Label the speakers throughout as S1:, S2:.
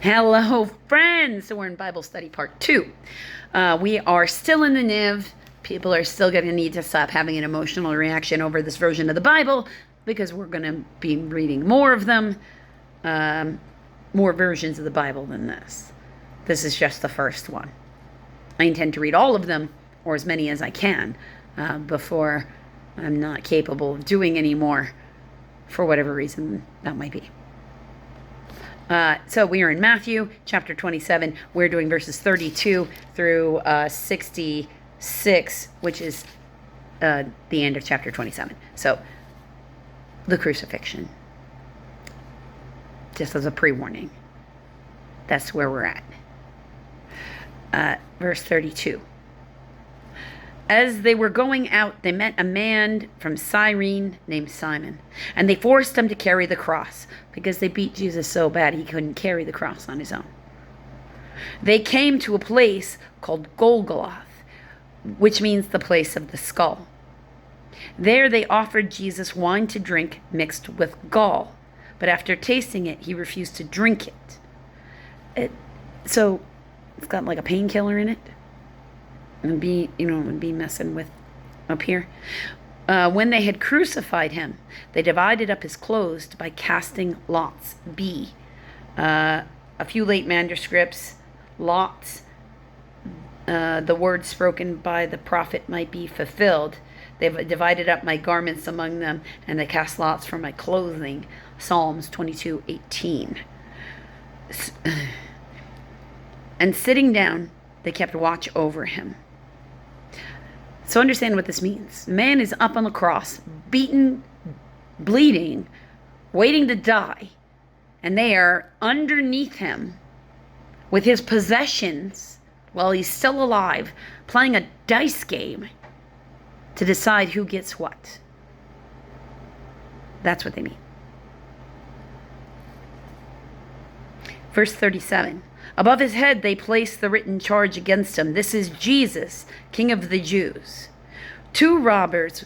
S1: Hello, friends. So we're in Bible study part 2. We are still in the NIV. People are still going to need to stop having an emotional reaction over this version of the Bible because we're going to be reading more of them, more versions of the Bible than this. This is just the first one. I intend to read all of them, or as many as I can, before I'm not capable of doing any more, for whatever reason that might be. So we are in Matthew chapter 27. We're doing verses 32 through 66, which is the end of chapter 27. So the crucifixion. Just as a pre-warning. That's where we're at. Verse 32. As they were going out, they met a man from Cyrene named Simon, and they forced him to carry the cross because they beat Jesus so bad he couldn't carry the cross on his own. They came to a place called Golgotha, which means the place of the skull. There they offered Jesus wine to drink mixed with gall, but after tasting it, he refused to drink it. So it's got like a painkiller in it. And be messing with up here. When they had crucified him, they divided up his clothes by casting lots. B. A few late manuscripts, lots. The word spoken by the prophet might be fulfilled. They've divided up my garments among them, and they cast lots for my clothing. Psalms 22:18. And sitting down, they kept watch over him. So understand what this means. The man is up on the cross, beaten, bleeding, waiting to die. And they are underneath him with his possessions while he's still alive, playing a dice game to decide who gets what. That's what they mean. Verse 37. Above his head they placed the written charge against him. This is Jesus, King of the Jews. 2 robbers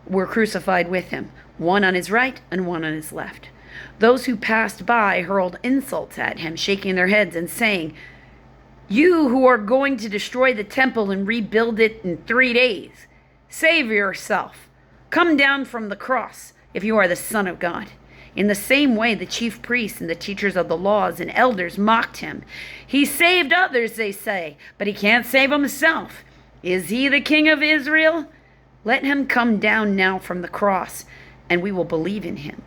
S1: were crucified with him, one on his right and one on his left. Those who passed by hurled insults at him, shaking their heads and saying, "You who are going to destroy the temple and rebuild it in 3 days, save yourself. Come down from the cross if you are the Son of God." In the same way, the chief priests and the teachers of the laws and elders mocked him. He saved others, they say, but he can't save himself. Is he the King of Israel? Let him come down now from the cross, and we will believe in him.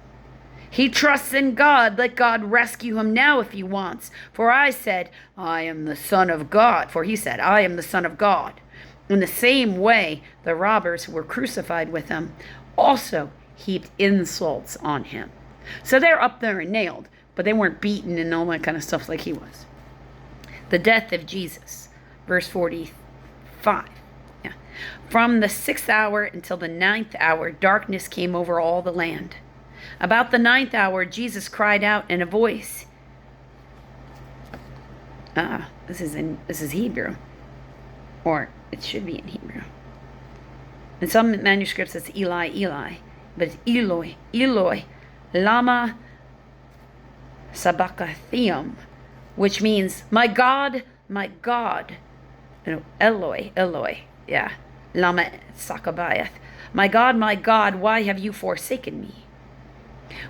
S1: He trusts in God. Let God rescue him now if he wants. For I said, I am the Son of God. For he said, I am the Son of God. In the same way, the robbers who were crucified with him also heaped insults on him. So they're up there and nailed, but they weren't beaten and all that kind of stuff like he was. The death of Jesus, verse 45. Yeah. From the 6th hour until the 9th hour, darkness came over all the land. About the 9th hour, Jesus cried out in a voice. This is Hebrew, or it should be in Hebrew. In some manuscripts, it's Eli, Eli, but it's Eloi, Eloi. Lama sabachthani, which means, my God, Eloi, Eloi, yeah, Lama sabachthani, my God, why have you forsaken me?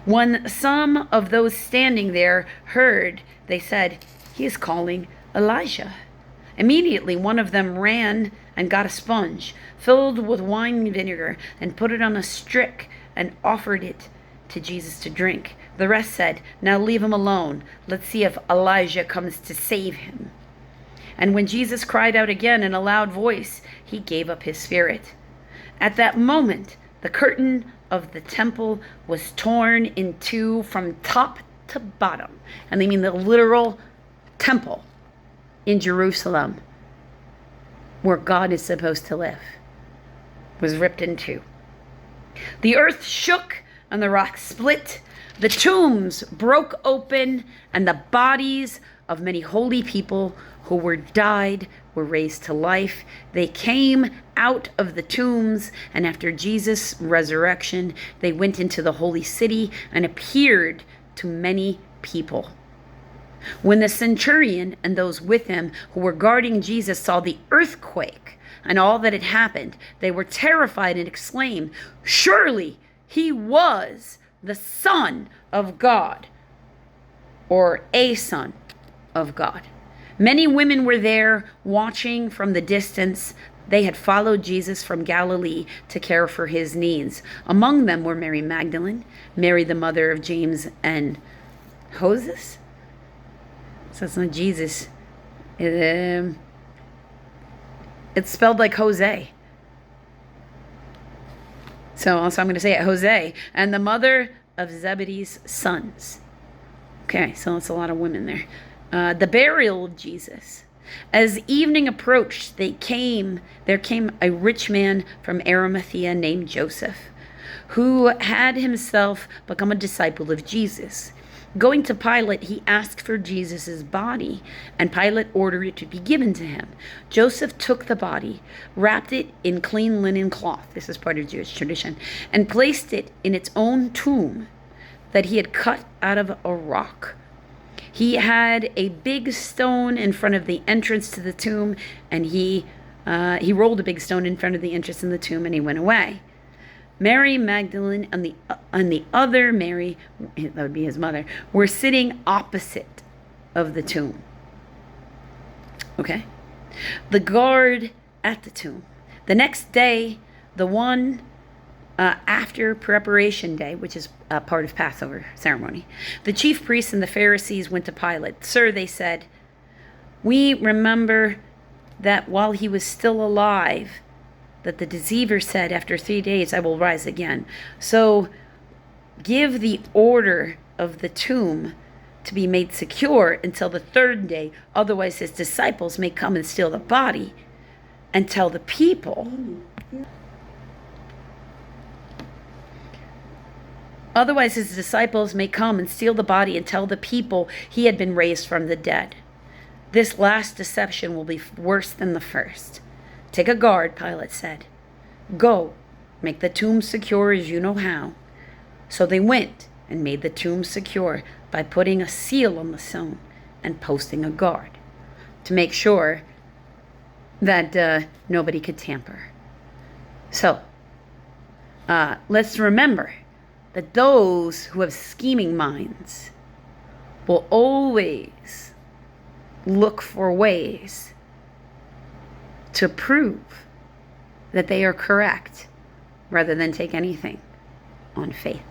S1: When some of those standing there heard, they said, he is calling Elijah. Immediately one of them ran and got a sponge filled with wine vinegar and put it on a stick and offered it to Jesus to drink. The rest said, now leave him alone. Let's see if Elijah comes to save him. And when Jesus cried out again in a loud voice, he gave up his spirit. At that moment, the curtain of the temple was torn in two from top to bottom. And they mean the literal temple in Jerusalem, where God is supposed to live, was ripped in two. The earth shook and the rocks split, the tombs broke open, and the bodies of many holy people who were died were raised to life. They came out of the tombs, and after Jesus' resurrection, they went into the holy city and appeared to many people. When the centurion and those with him who were guarding Jesus saw the earthquake and all that had happened, they were terrified and exclaimed, "Surely he was the Son of God," or a Son of God. Many women were there watching from the distance. They had followed Jesus from Galilee to care for his needs. Among them were Mary Magdalene, Mary the mother of James and Joses. So it's not Jesus. It's spelled like Jose. So also I'm going to say it, Jose. And the mother of Zebedee's sons. Okay, so that's a lot of women there. The burial of Jesus. As evening approached, there came a rich man from Arimathea named Joseph, who had himself become a disciple of Jesus. Going to Pilate, he asked for Jesus' body, and Pilate ordered it to be given to him. Joseph took the body, wrapped it in clean linen cloth, this is part of Jewish tradition, and placed it in its own tomb that he had cut out of a rock. He had a big stone in front of the entrance to the tomb, and he rolled a big stone in front of the entrance in the tomb, and he went away. Mary Magdalene and the other Mary, that would be his mother, were sitting opposite of the tomb. Okay? The guard at the tomb. The next day, the one after preparation day, which is part of Passover ceremony, the chief priests and the Pharisees went to Pilate. "Sir," they said, "we remember that while he was still alive, that the deceiver said, 'After 3 days I will rise again.' So give the order of the tomb to be made secure until the 3rd day. Otherwise his disciples may come and steal the body and tell the people." Otherwise his disciples may come and steal the body and tell the people he had been raised from the dead. This last deception will be worse than the first. "Take a guard," Pilate said. "Go, make the tomb secure as you know how." So they went and made the tomb secure by putting a seal on the stone and posting a guard to make sure that nobody could tamper. So let's remember that those who have scheming minds will always look for ways to prove that they are correct rather than take anything on faith.